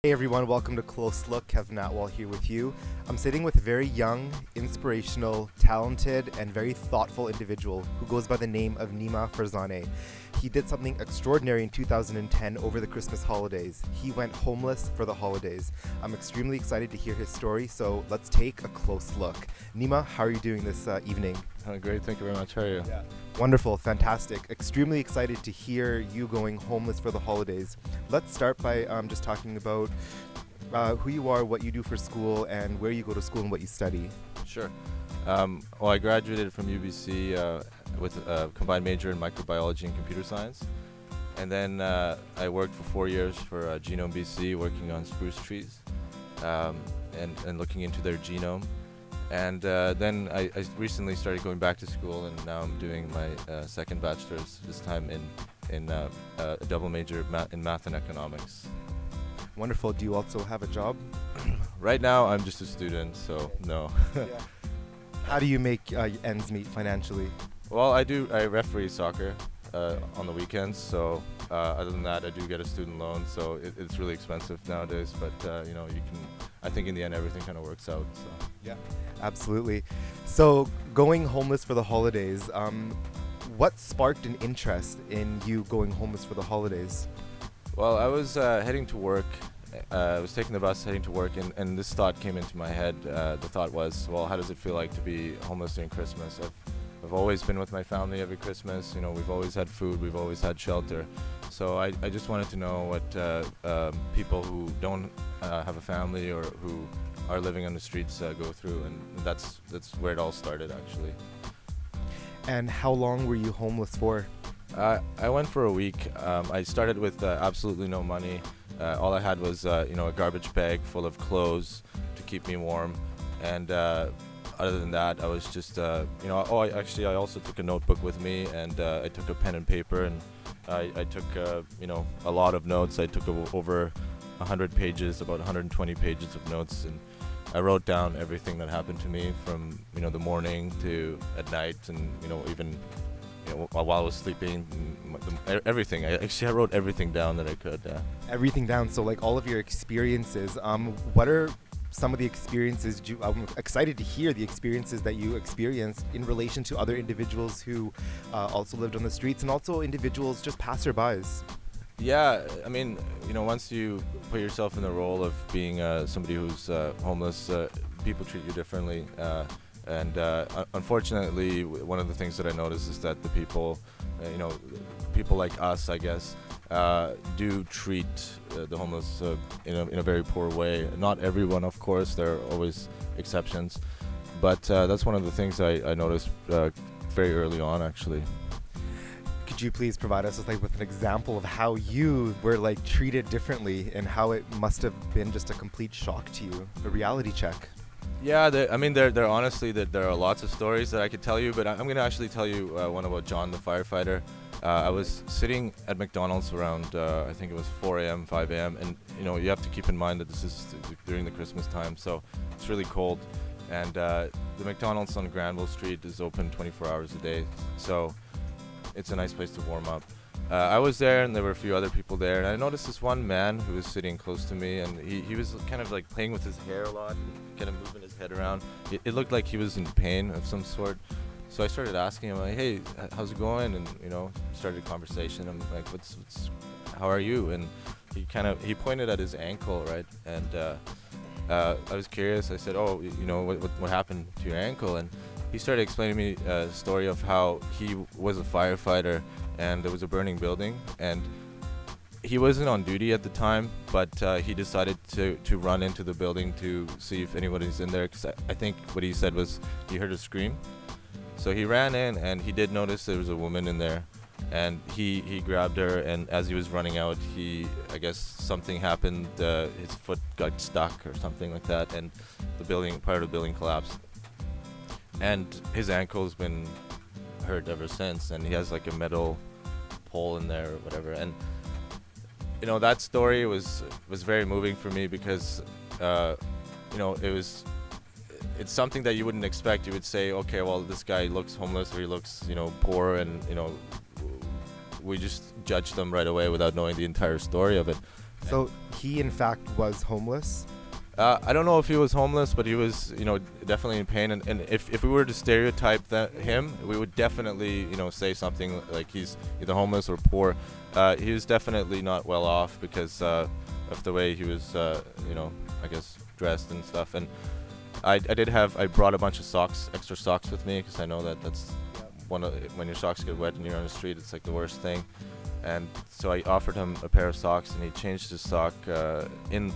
Hey everyone, welcome to Close Look. Kevin Atwell here with you. I'm sitting with a very young, inspirational, talented, and very thoughtful individual who goes by the name of Nima Farzaneh. He did something extraordinary in 2010 over the Christmas holidays. He went homeless for the holidays. I'm extremely excited to hear his story, so let's take a close look. Nima, how are you doing this evening? Great, thank you very much. How are you? Yeah. Wonderful, fantastic. Extremely excited to hear you going homeless for the holidays. Let's start by just talking about who you are, what you do for school, and where you go to school and what you study. Sure. Well, I graduated from UBC with a combined major in microbiology and computer science. And then I worked for 4 years for Genome BC, working on spruce trees and looking into their genome. And then I recently started going back to school, and now I'm doing my second bachelor's, this time in a double major in math and economics. Wonderful. Do you also have a job? Right now, I'm just a student, so no. Yeah. How do you make ends meet financially? Well, I referee soccer on the weekends, so other than that, I do get a student loan, so it's really expensive nowadays, but you know, I think in the end everything kind of works out. So. Yeah, absolutely. So going homeless for the holidays, what sparked an interest in you going homeless for the holidays? Well, I was heading to work. I was taking the bus heading to work, and this thought came into my head. The thought was, well, how does it feel like to be homeless during Christmas? I've always been with my family every Christmas. You know, we've always had food, we've always had shelter. So I just wanted to know what people who don't have a family or who are living on the streets go through, and that's where it all started, actually. And how long were you homeless for? I went for a week. I started with absolutely no money. All I had was a garbage bag full of clothes to keep me warm, and other than that, I was just I also took a notebook with me, and I took a pen and paper, and I took a lot of notes. I took over 100 pages, about 120 pages of notes, and I wrote down everything that happened to me from the morning to at night, and even while I was sleeping, everything. I wrote everything down that I could. Everything down. So like all of your experiences. What are some of the experiences? I'm excited to hear the experiences that you experienced in relation to other individuals who also lived on the streets, and also individuals just passerbys. Yeah, I mean, once you put yourself in the role of being somebody who's homeless, people treat you differently. And unfortunately, one of the things that I noticed is that the people, people like us, I guess, do treat the homeless in a very poor way. Not everyone, of course, there are always exceptions, but that's one of the things I noticed very early on, actually. Could you please provide us with an example of how you were treated differently, and how it must have been just a complete shock to you, a reality check? Yeah, there honestly there are lots of stories that I could tell you, but I'm going to actually tell you one about John, the firefighter. I was sitting at McDonald's around, I think it was 4 a.m., 5 a.m., and you have to keep in mind that this is during the Christmas time, so it's really cold, and the McDonald's on Granville Street is open 24 hours a day, so it's a nice place to warm up. I was there, and there were a few other people there, and I noticed this one man who was sitting close to me, and he was kind of playing with his hair a lot, and kind of moving his head around. It looked like he was in pain of some sort. So I started asking him, hey, how's it going? And started a conversation. I'm like, how are you? And he pointed at his ankle, right? And I was curious. I said, oh, what happened to your ankle? And he started explaining to me a story of how he was a firefighter, and there was a burning building, and he wasn't on duty at the time, but he decided to run into the building to see if anybody's in there, because I think what he said was he heard a scream. So he ran in, and he did notice there was a woman in there, and he grabbed her, and as he was running out, I guess something happened, his foot got stuck or something like that, and part of the building collapsed. And his ankle's been hurt ever since, and he has a metal pole in there or whatever. And that story was very moving for me, because it's something that you wouldn't expect. You would say, okay, well, this guy looks homeless, or he looks poor, and we just judge them right away without knowing the entire story of it. So he, in fact, was homeless? I don't know if he was homeless, but he was, definitely in pain. And if we were to stereotype him, we would definitely, say something like he's either homeless or poor. He was definitely not well off because of the way he was, I guess, dressed and stuff. And I brought a bunch of socks, extra socks with me, because I know that's when your socks get wet and you're on the street, it's like the worst thing. And so I offered him a pair of socks, and he changed his sock in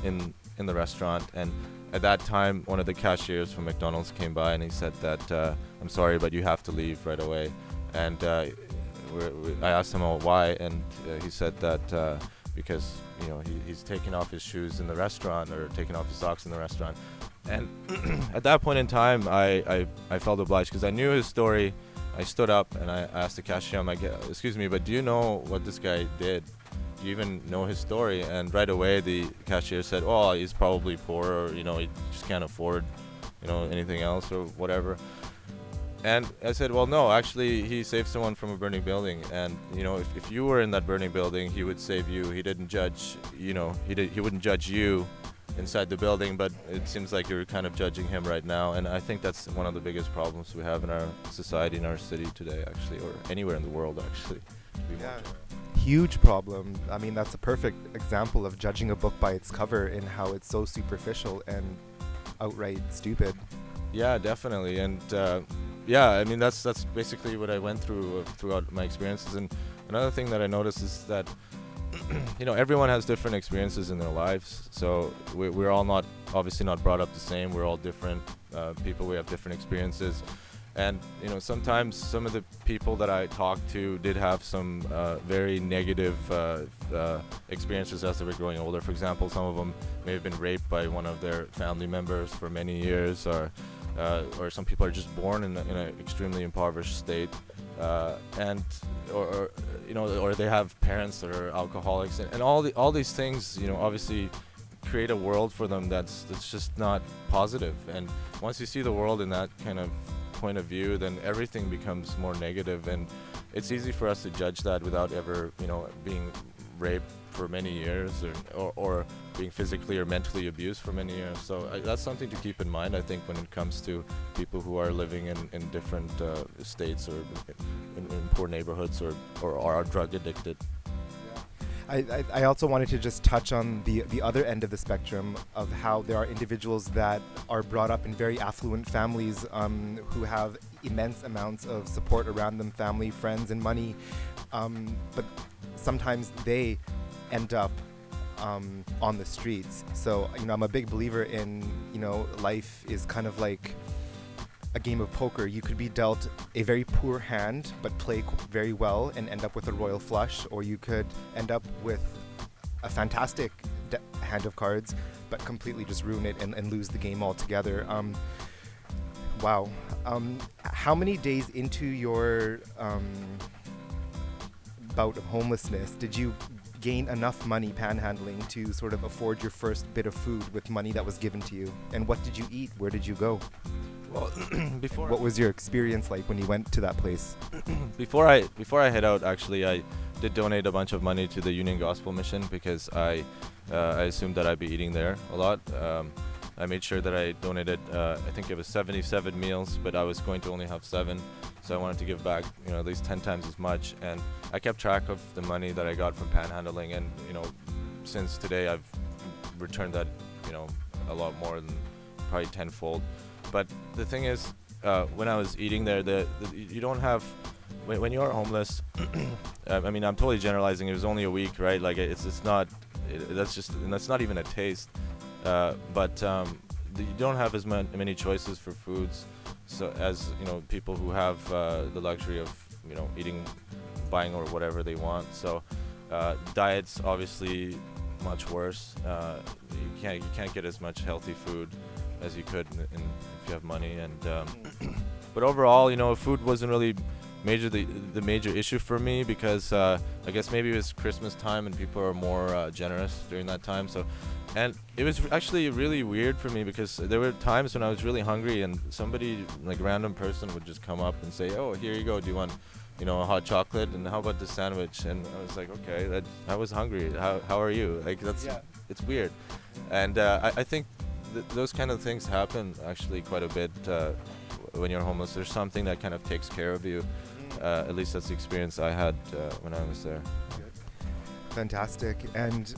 the restaurant. And at that time, one of the cashiers from McDonald's came by, and he said that I'm sorry, but you have to leave right away. And I asked him, why, and he said that because he's taking off his shoes in the restaurant, or taking off his socks in the restaurant. And at that point in time, I felt obliged, because I knew his story. I stood up and I asked the cashier, I'm like, excuse me, but do you know what this guy did? Do you even know his story? And right away the cashier said, oh, he's probably poor, or he just can't afford anything else or whatever. And I said, well, no, actually he saved someone from a burning building, and if you were in that burning building, he would save you. He didn't judge, he wouldn't judge you inside the building, but it seems like you're kind of judging him right now. And I think that's one of the biggest problems we have in our society, in our city today, actually, or anywhere in the world, actually. Huge problem. I mean, that's a perfect example of judging a book by its cover, and how it's so superficial and outright stupid. Yeah, definitely. And I mean, that's basically what I went through throughout my experiences. And another thing that I noticed is that everyone has different experiences in their lives, so we're all obviously not brought up the same. We're all different people. We have different experiences, and sometimes some of the people that I talked to did have some very negative experiences as they were growing older. For example, some of them may have been raped by one of their family members for many years, or some people are just born in an extremely impoverished state, or they have parents that are alcoholics, and all these things, obviously create a world for them that's just not positive. And once you see the world in that kind of point of view, then everything becomes more negative, and it's easy for us to judge that without ever, being raped for many years, or being physically or mentally abused for many years. So that's something to keep in mind, I think, when it comes to people who are living in different states, or in poor neighborhoods, or are drug addicted. I also wanted to just touch on the other end of the spectrum of how there are individuals that are brought up in very affluent families, who have immense amounts of support around them, family, friends, and money, but sometimes they end up on the streets. So I'm a big believer in life is kind of like a game of poker. You could be dealt a very poor hand but play very well and end up with a royal flush, or you could end up with a fantastic hand of cards but completely just ruin it and lose the game altogether. Wow. How many days into your bout of homelessness did you gain enough money panhandling to sort of afford your first bit of food with money that was given to you? And what did you eat? Where did you go? Well, what was your experience like when you went to that place? Before I head out, actually, I did donate a bunch of money to the Union Gospel Mission, because I assumed that I'd be eating there a lot. I made sure that I donated, I think it was 77 meals, but I was going to only have 7. So I wanted to give back, at least 10 times as much. And I kept track of the money that I got from panhandling. And, since today, I've returned that, a lot more than probably tenfold. But the thing is, when I was eating there, you don't have, when you're homeless, I mean, I'm totally generalizing. It was only a week, right? Like, that's not even a taste. But you don't have as many choices for foods, so as people who have the luxury of buying or whatever they want. So diet's obviously much worse. You can't get as much healthy food as you could if you have money. And but overall, food wasn't really the major issue for me, because I guess maybe it was Christmas time and people are more generous during that time. So And it was actually really weird for me because there were times when I was really hungry and somebody, like random person, would just come up and say, "Oh, here you go. Do you want, a hot chocolate? And how about this sandwich?" And I was like, "Okay, I was hungry. How are you?" Like it's weird. And I think those kind of things happen actually quite a bit when you're homeless. There's something that kind of takes care of you. At least that's the experience I had when I was there. Fantastic. And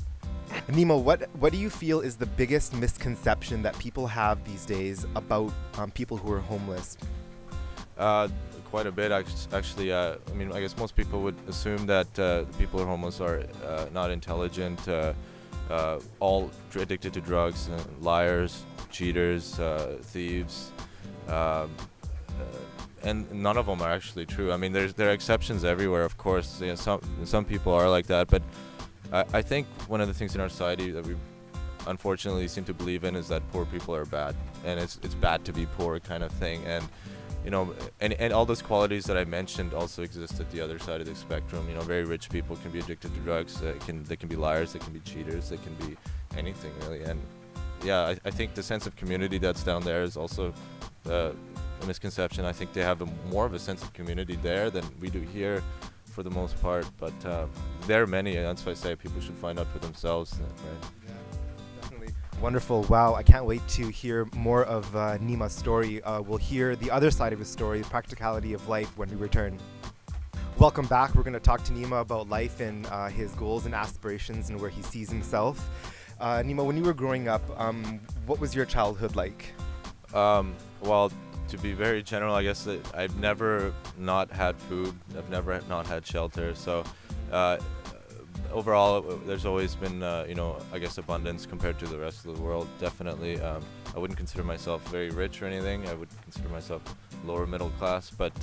Nima, what do you feel is the biggest misconception that people have these days about people who are homeless? Quite a bit, actually. I mean, I guess most people would assume that people who are homeless are not intelligent, all addicted to drugs, liars, cheaters, thieves, and none of them are actually true. I mean, there are exceptions everywhere, of course. Some people are like that, but I think one of the things in our society that we unfortunately seem to believe in is that poor people are bad, and it's bad to be poor, kind of thing. And and all those qualities that I mentioned also exist at the other side of the spectrum. Very rich people can be addicted to drugs. They can be liars. They can be cheaters. They can be anything really. And yeah, I think the sense of community that's down there is also a misconception. I think they have more of a sense of community there than we do here, for the most part. But there are many, and that's why I say people should find out for themselves. Right? Wonderful. Wow, I can't wait to hear more of Nima's story. We'll hear the other side of his story, the practicality of life, when we return. Welcome back. We're going to talk to Nima about life and his goals and aspirations and where he sees himself. Nima, when you were growing up, what was your childhood like? Well, to be very general, I guess that I've never not had food. I've never not had shelter. So overall, there's always been, I guess, abundance compared to the rest of the world. Definitely, I wouldn't consider myself very rich or anything. I would consider myself lower middle class, but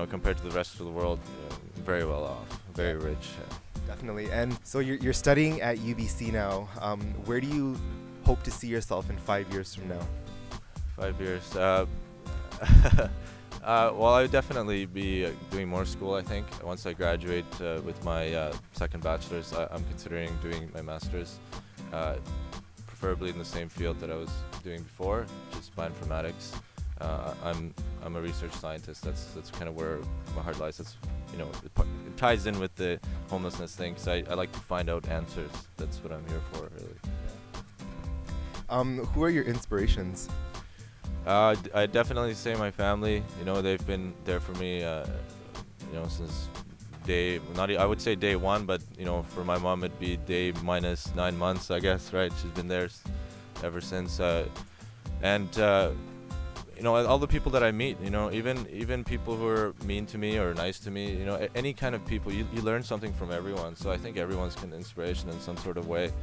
compared to the rest of the world, very well off, very rich. Definitely. And so you're studying at UBC now. Where do you hope to see yourself in 5 years from now? 5 years. Well, I would definitely be doing more school, I think. Once I graduate with my second bachelor's, I'm considering doing my master's, preferably in the same field that I was doing before, which is bioinformatics. I'm a research scientist. That's kind of where my heart lies. That's, it ties in with the homelessness thing, because I like to find out answers. That's what I'm here for, really. Who are your inspirations? I definitely say my family. They've been there for me, since I would say day one, but for my mom it'd be day minus 9 months, I guess, right? She's been there ever since, and all the people that I meet, even people who are mean to me or nice to me, any kind of people, you learn something from everyone. So I think everyone's an inspiration in some sort of way.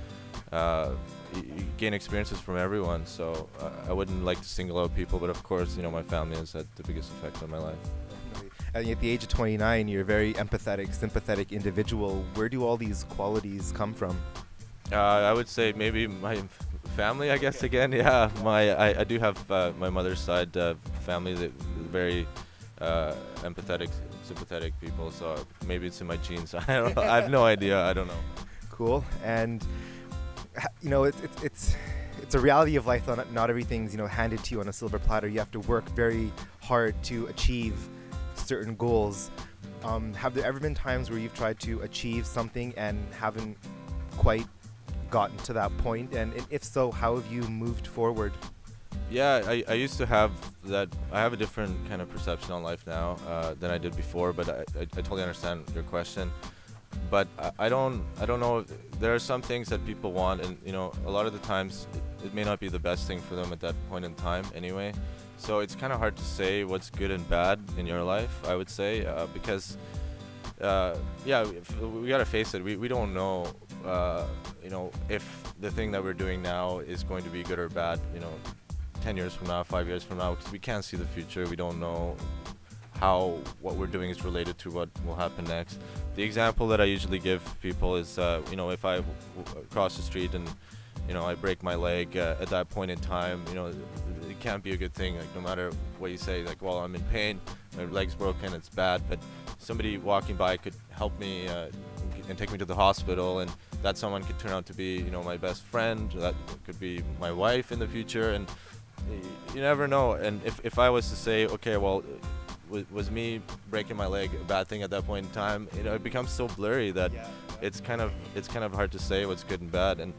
You gain experiences from everyone, so I wouldn't like to single out people, but of course, my family has had the biggest effect on my life. And at the age of 29, you're a very empathetic, sympathetic individual. Where do all these qualities come from? I would say maybe my family, I guess, again. Yeah, I do have my mother's side family that very empathetic, sympathetic people, so maybe it's in my genes. I don't know. I have no idea. I don't know. Cool. And it's a reality of life. Not everything's handed to you on a silver platter. You have to work very hard to achieve certain goals. Have there ever been times where you've tried to achieve something and haven't quite gotten to that point? And if so, how have you moved forward? Yeah, I used to have that. I have a different kind of perception on life now than I did before, but I totally understand your question. But I don't know. There are some things that people want, and a lot of the times it may not be the best thing for them at that point in time anyway. So it's kind of hard to say what's good and bad in your life, I would say, because we gotta face it. We don't know, if the thing that we're doing now is going to be good or bad. 10 years from now, 5 years from now, because we can't see the future. We don't know how what we're doing is related to what will happen next. The example that I usually give people is, if I cross the street and, I break my leg at that point in time, it can't be a good thing. Like, no matter what you say, like, well, I'm in pain, my leg's broken, it's bad, but somebody walking by could help me and take me to the hospital, and that someone could turn out to be, you know, my best friend. That could be my wife in the future, and you never know. And if I was to say, okay, well, was me breaking my leg a bad thing at that point in time, you know, it becomes so blurry that it's kind of hard to say what's good and bad. And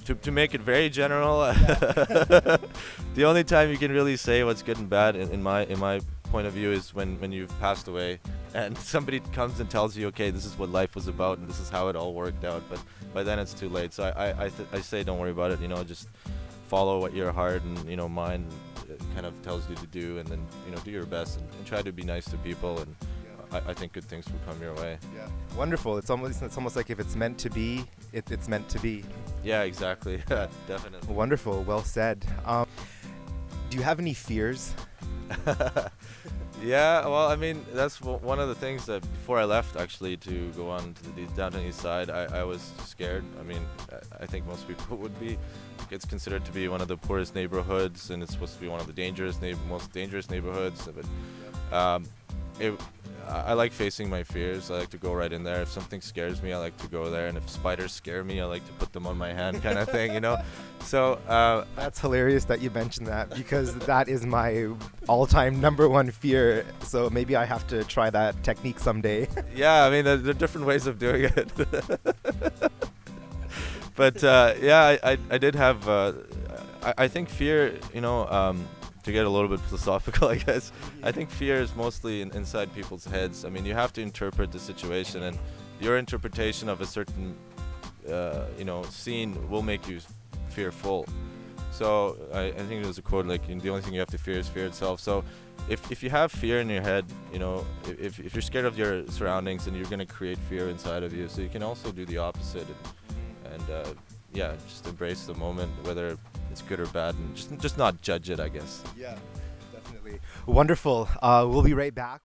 to make it very general, the only time you can really say what's good and bad in my point of view is when you've passed away and somebody comes and tells you, okay, this is what life was about and this is how it all worked out. But by then it's too late. So I say don't worry about it. You know, just follow what your heart and, you know, mind kind of tells you to do, and then, you know, do your best and try to be nice to people, and I think good things will come your way. Yeah, wonderful. It's almost like if it's meant to be, it's meant to be. Yeah, exactly. Definitely. Wonderful. Well said. Do you have any fears? Yeah, well, I mean, that's one of the things that before I left, actually, to go on to the downtown east side, I was scared. I mean, I think most people would be. It's considered to be one of the poorest neighborhoods, and it's supposed to be one of the most dangerous neighborhoods. But I like facing my fears. I like to go right in there. If something scares me, I like to go there. And if spiders scare me, I like to put them on my hand, kind of thing, you know. So that's hilarious that you mentioned that, because that is my all-time #1 fear. So maybe I have to try that technique someday. Yeah, I mean, there are different ways of doing it. But yeah, I did have. I think fear, you know. To get a little bit philosophical, I guess, I think fear is mostly inside people's heads. I mean, you have to interpret the situation, and your interpretation of a certain, you know, scene will make you fearful. So I think there's a quote like, the only thing you have to fear is fear itself. So if you have fear in your head, you know, if you're scared of your surroundings, then you're going to create fear inside of you. So you can also do the opposite, and yeah, just embrace the moment, whether it's good or bad, and just not judge it, I guess. Yeah, definitely. Wonderful. We'll be right back.